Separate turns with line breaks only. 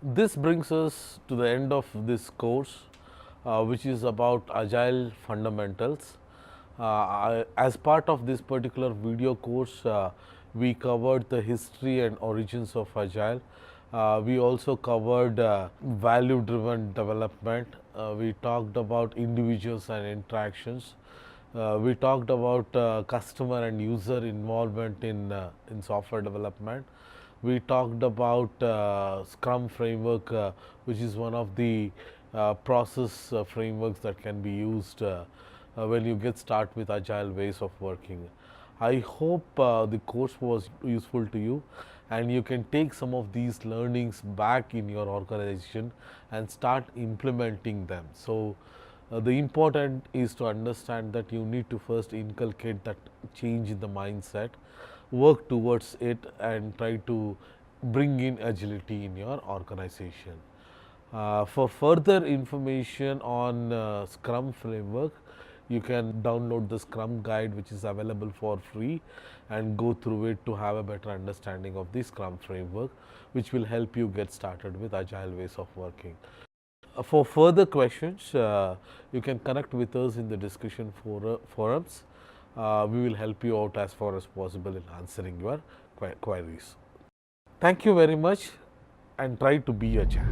This brings us to the end of this course, which is about Agile fundamentals. As part of this particular video course, we covered the history and origins of Agile. We also covered value driven development. We talked about individuals and interactions. We talked about customer and user involvement in software development. We talked about Scrum Framework, which is one of the process frameworks that can be used when you get started with agile ways of working. I hope the course was useful to you and you can take some of these learnings back in your organization and start implementing them. So, the important is to understand that you need to first inculcate that change in the mindset, work towards it and try to bring in agility in your organization. For further information on Scrum Framework, you can download the Scrum guide, which is available for free, and go through it to have a better understanding of the Scrum Framework, which will help you get started with agile ways of working. For further questions, you can connect with us in the discussion forums. We will help you out as far as possible in answering your queries. Thank you very much and try to be agile.